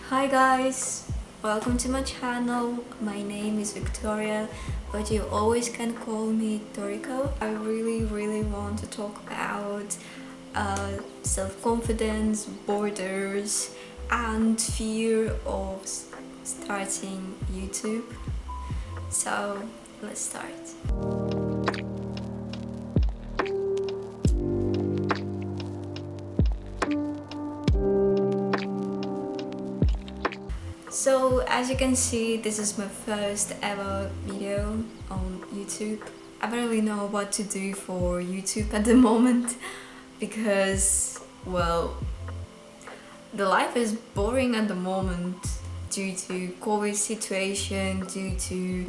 Hi guys, welcome to my channel. My name is Victoria, but you always can call me Toriko. I really want to talk about self-confidence, borders, and fear of starting YouTube. So let's start. So as you can see, this is my first ever video on YouTube. I don't really know what to do for YouTube at the moment because, well, the life is boring at the moment due to COVID situation, due to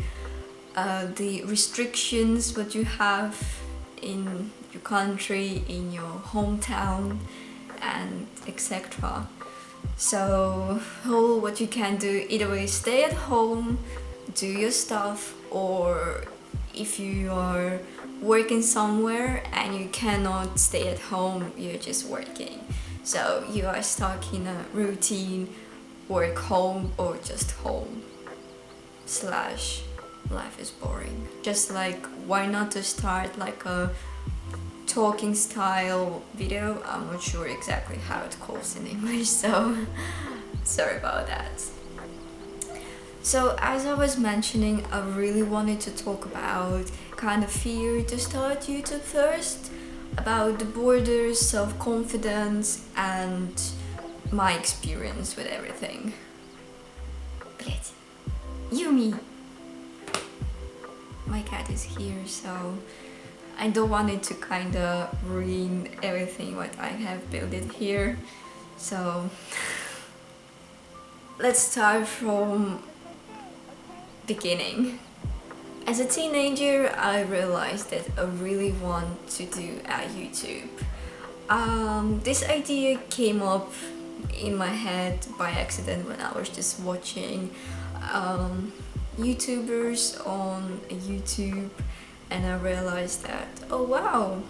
the restrictions what you have in your country, in your hometown, and etc. So what you can do, either way, stay at home, do your stuff, or if you are working somewhere and you cannot stay at home, you're just working. So you are stuck in a routine, work home or just home / life is boring. Just like, why not to start like a talking style video. I'm not sure exactly how it calls in English, so sorry about that. So as I was mentioning, I really wanted to talk about kind of fear to start YouTube first, about the borders, self-confidence, and my experience with everything. Блять, Yumi! My cat is here, so I don't want it to kind of ruin everything what I have built it here. So let's start from beginning. As a teenager, I realized that I really want to do a YouTube. This idea came up in my head by accident when I was just watching YouTubers on YouTube, and I realized that, oh wow,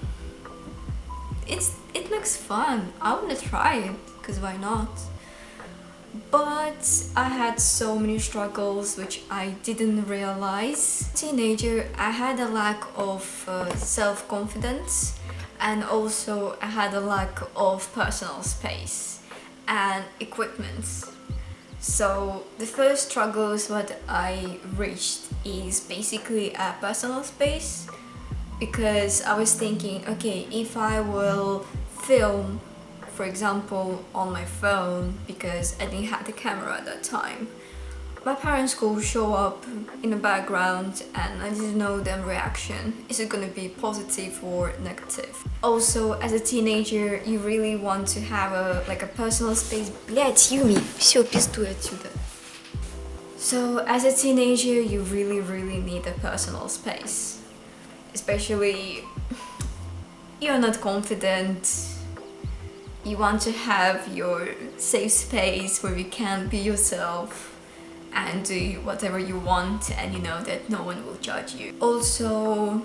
it looks fun. I want to try it, because why not? But I had so many struggles which I didn't realize. Teenager, I had a lack of self-confidence, and also I had a lack of personal space and equipment. So the first struggles what I reached is basically a personal space, because I was thinking, okay, if I will film, for example, on my phone, because I didn't have the camera at that time, my parents will show up in the background and I didn't know their reaction. Is it gonna be positive or negative? Also, as a teenager, you really want to have a personal space. Блять, Юми, всё, пиздуй отсюда. So, as a teenager, you really need a personal space. Especially, you're not confident. You want to have your safe space where you can be yourself and do whatever you want, and you know that no one will judge you. Also,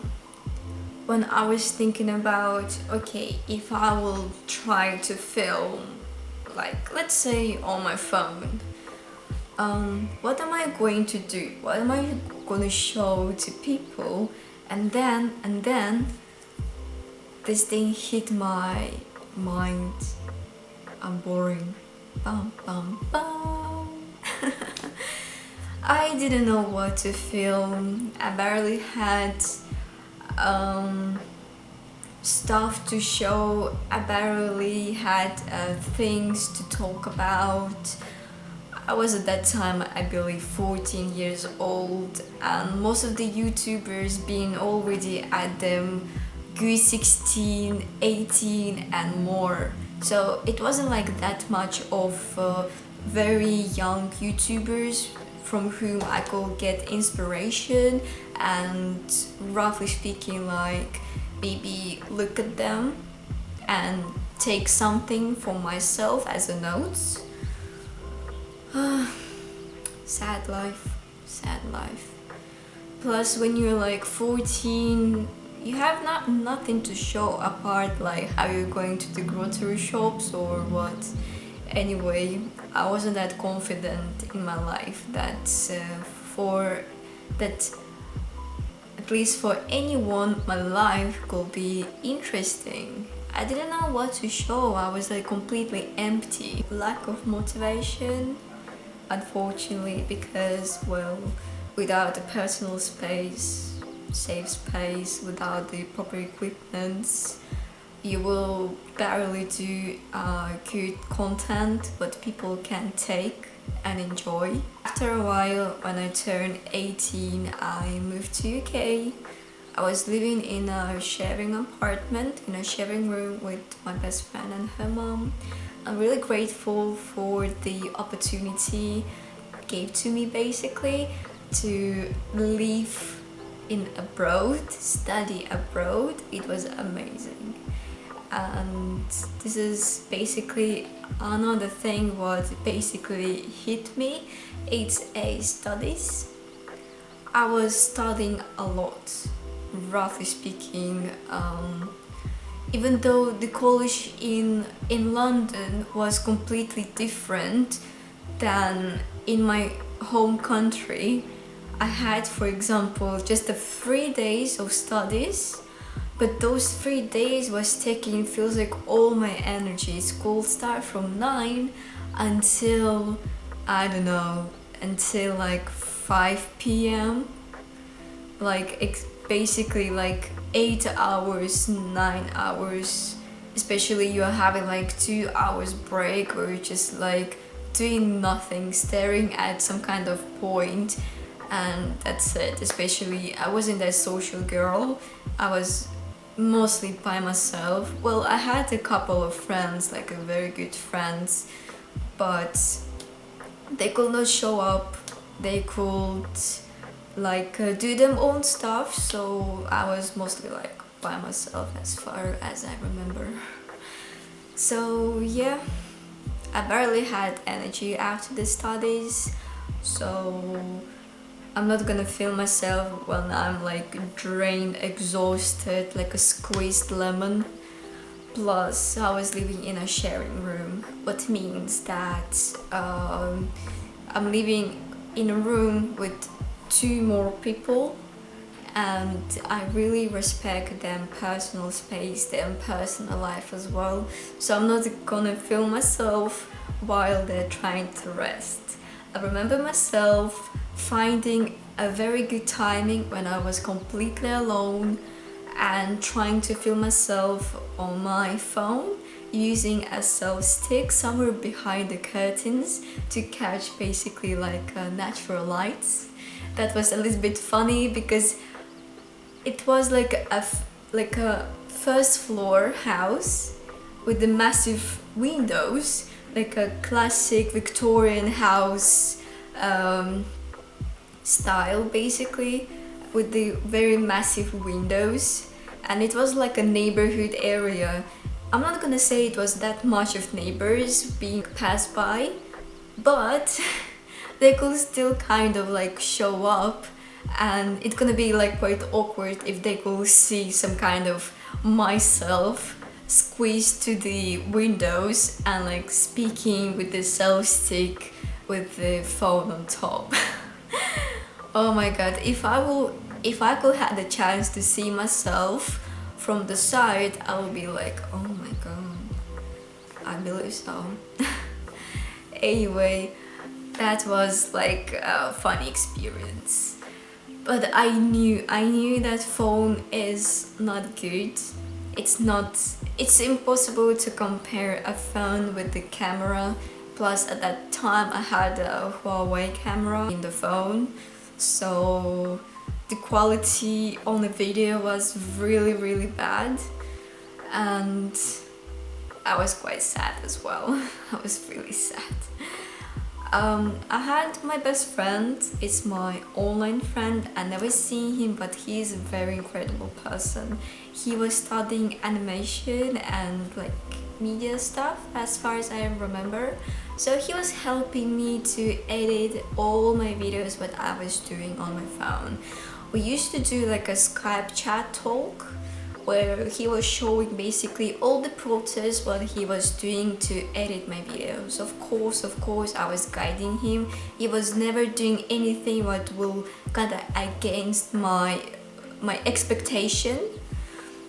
when I was thinking about, okay, if I will try to film, like, let's say on my phone, what am I going to do? What am I going to show to people? And then this thing hit my mind. I'm boring. Bum bum bum. I didn't know what to film. I barely had stuff to show. I barely had things to talk about. I was at that time, I believe, 14 years old, and most of the YouTubers being already at them GUI 16, 18 and more. So it wasn't like that much of very young YouTubers from whom I could get inspiration and, roughly speaking, like maybe look at them and take something for myself as a note. Sad life. Plus, when you're like 14, you have nothing to show apart like how you're going to the grocery shops or what. Anyway, I wasn't that confident in my life that for that at least for anyone my life could be interesting. I didn't know what to show. I was like completely empty. Lack of motivation, unfortunately, because well, without a personal space, safe space, without the proper equipment, you will barely do good content what people can take and enjoy. After a while, when I turned 18, I moved to UK. I was living in a sharing apartment, in a sharing room with my best friend and her mom. I'm really grateful for the opportunity gave to me basically to live in abroad, study abroad. It was amazing. And this is basically another thing what basically hit me. It's a studies. I was studying a lot, roughly speaking, even though the college in London was completely different than in my home country. I had, for example, just the 3 days of studies, but those 3 days was taking, feels like, all my energy. School start from 9 until, I don't know, until like 5 p.m. Like basically like 8 hours, 9 hours. Especially you're having like 2 hours break or just like doing nothing, staring at some kind of point, and that's it. Especially I wasn't that social girl. I was mostly by myself. Well, I had a couple of friends, like a very good friends, but they could not show up. They could like do their own stuff, so I was mostly like by myself as far as I remember. So yeah, I barely had energy after the studies, so I'm not gonna feel myself when I'm like drained, exhausted, like a squeezed lemon. Plus, I was living in a sharing room, what means that I'm living in a room with 2 more people, and I really respect them personal space, them personal life as well. So I'm not gonna film myself while they're trying to rest. I remember myself finding a very good timing when I was completely alone and trying to film myself on my phone using a self stick somewhere behind the curtains to catch basically like natural lights. That was a little bit funny because it was like a first floor house with the massive windows, like a classic Victorian house style basically, with the very massive windows, and it was like a neighborhood area. I'm not gonna say it was that much of neighbors being passed by, but they could still kind of like show up, and it's gonna be like quite awkward if they could see some kind of myself squeezed to the windows and like speaking with the self stick with the phone on top. Oh my god, if I could have the chance to see myself from the side, I would be like, oh my god, I believe so. Anyway, that was like a funny experience. But I knew that phone is not good. It's impossible to compare a phone with the camera. Plus at that time I had a Huawei camera in the phone, so the quality on the video was really bad, and I was quite sad as well. I was really sad. I had my best friend, it's my online friend. I never seen him, but he is a very incredible person. He was studying animation and like media stuff as far as I remember. So he was helping me to edit all my videos what I was doing on my phone. We used to do like a Skype chat talk where he was showing basically all the process what he was doing to edit my videos. Of course I was guiding him. He was never doing anything what will kind of against my expectation,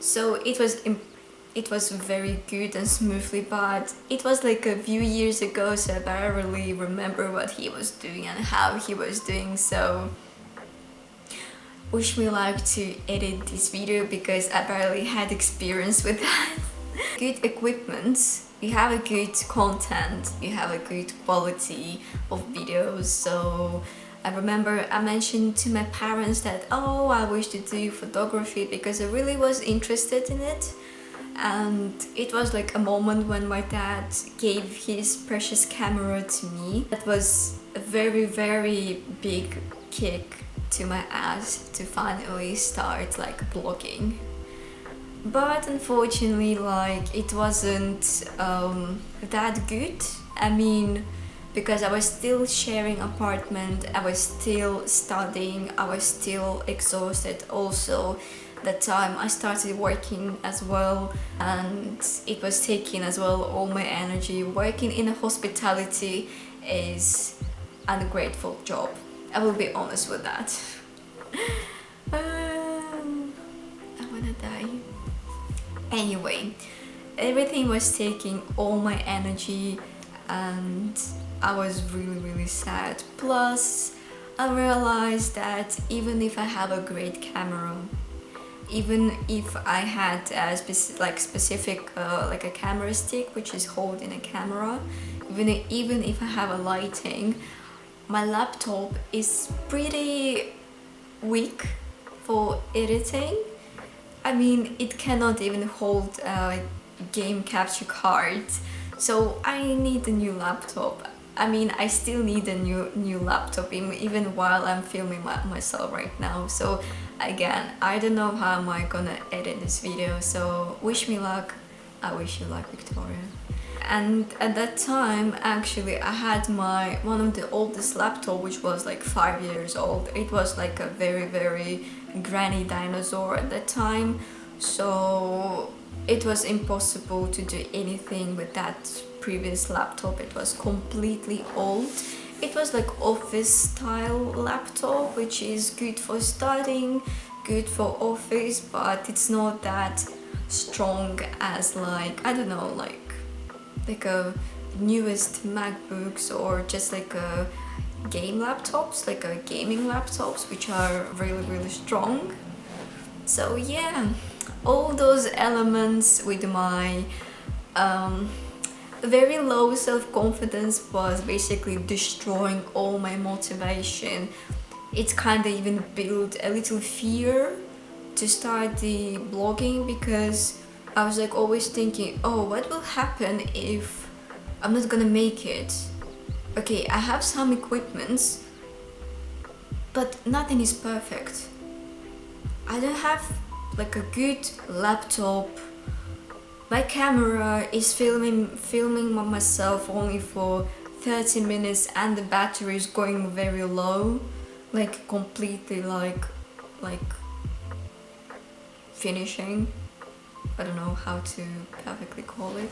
so it was very good and smoothly, but it was like a few years ago, so I barely remember what he was doing and how he was doing. So wish me luck to edit this video because I barely had experience with that. Good equipment, you have a good content, you have a good quality of videos. So I remember I mentioned to my parents that, oh, I wish to do photography because I really was interested in it. And it was like a moment when my dad gave his precious camera to me. That was a very, very big kick to my ass to finally start like vlogging. But unfortunately, like, it wasn't that good. I mean, because I was still sharing apartment, I was still studying, I was still exhausted. Also that time I started working as well, and it was taking as well all my energy. Working in a hospitality is an ungrateful job, I will be honest with that. I wanna die. Anyway, everything was taking all my energy and I was really sad. Plus I realized that even if I have a great camera, even if I had a specific like a camera stick which is holding a camera, even if I have a lighting, my laptop is pretty weak for editing. I mean, it cannot even hold a game capture card, so I need a new laptop. I mean, I still need a new laptop even while I'm filming myself right now. So again, I don't know how am I gonna edit this video, so wish me luck. I wish you luck, Victoria. And at that time, actually, I had one of the oldest laptop, which was like 5 years old. It was like a very granny dinosaur at that time, so it was impossible to do anything with that previous laptop. It was completely old. It was like office style laptop, which is good for studying, good for office, but it's not that strong as like, I don't know, like a newest MacBooks or just like a game laptops, like a gaming laptops, which are really strong. So yeah, all those elements with my very low self-confidence was basically destroying all my motivation. It kind of even built a little fear to start the blogging, because I was like always thinking, oh, what will happen if I'm not gonna make it? Okay, I have some equipments, but nothing is perfect. I don't have like a good laptop. My camera is filming myself only for 30 minutes and the battery is going very low, like completely like finishing. I don't know how to perfectly call it.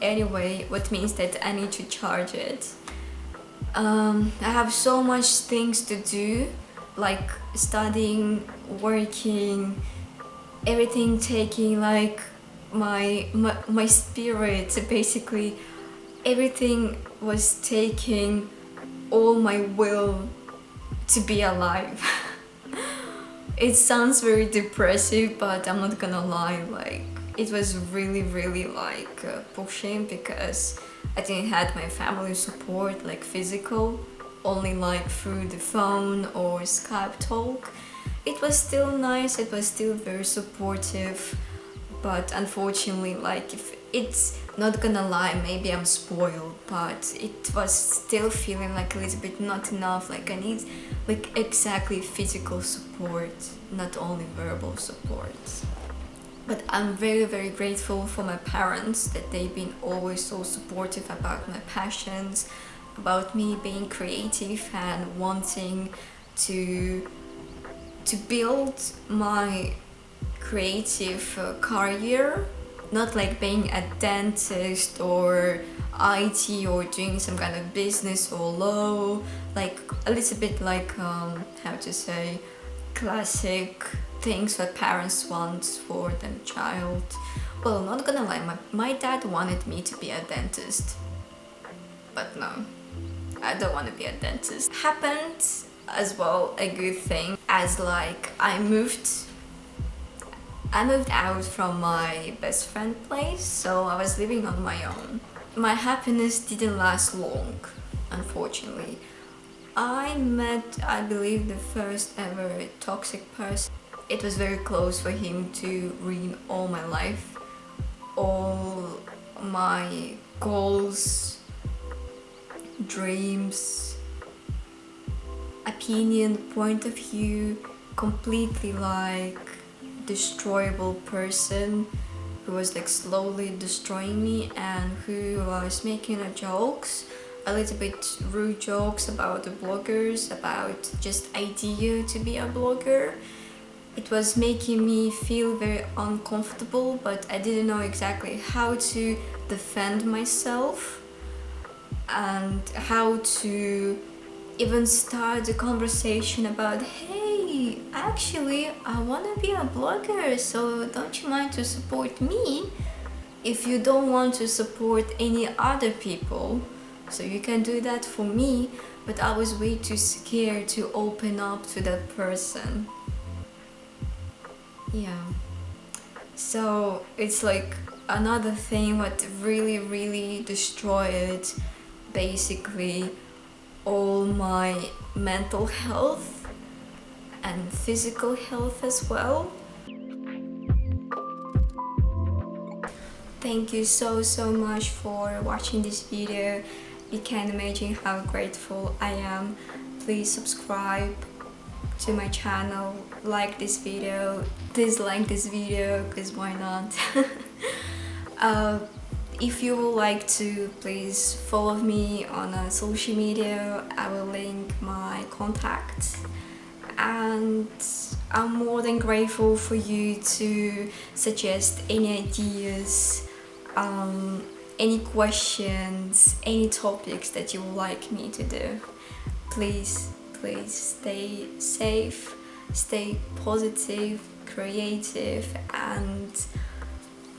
Anyway, what means that I need to charge it. I have so much things to do, like studying, working, everything taking like my spirit. Basically everything was taking all my will to be alive. It sounds very depressive, but I'm not gonna lie, like it was really like pushing, because I didn't have my family support, like physical, only like through the phone or Skype talk. It was still nice, it was still very supportive, but unfortunately, like, if it's not gonna lie, maybe I'm spoiled, but it was still feeling like a little bit not enough. Like I need like exactly physical support, not only verbal support. But I'm very grateful for my parents, that they've been always so supportive about my passions, about me being creative and wanting to build my creative career, not like being a dentist or IT or doing some kind of business or law, like a little bit like how to say, classic things that parents want for their child. Well, not gonna lie, my dad wanted me to be a dentist, but no, I don't want to be a dentist. Happened as well a good thing, as like I moved out from my best friend place, so I was living on my own. My happiness didn't last long, unfortunately. I met, I believe, the first ever toxic person. It was very close for him to ruin all my life, all my goals, dreams, opinion, point of view, completely like destroyable person who was like slowly destroying me, and who was making jokes, a little bit rude jokes about the bloggers, about just idea to be a blogger. It was making me feel very uncomfortable, but I didn't know exactly how to defend myself and how to even start the conversation about, hey, actually I want to be a blogger, so don't you mind to support me if you don't want to support any other people, so you can do that for me. But I was way too scared to open up to that person. Yeah, so it's like another thing what really destroyed basically all my mental health and physical health as well. Thank you so much for watching this video. You can imagine how grateful I am. Please subscribe to my channel, like this video, dislike this video, because why not? If you would like to, please follow me on social media. I will link my contacts, and I'm more than grateful for you to suggest any ideas, any questions, any topics that you would like me to do. Please stay safe, stay positive, creative, and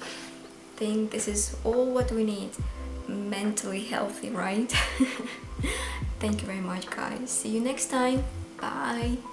I think this is all what we need. Mentally healthy, right? Thank you very much, guys. See you next time. Bye.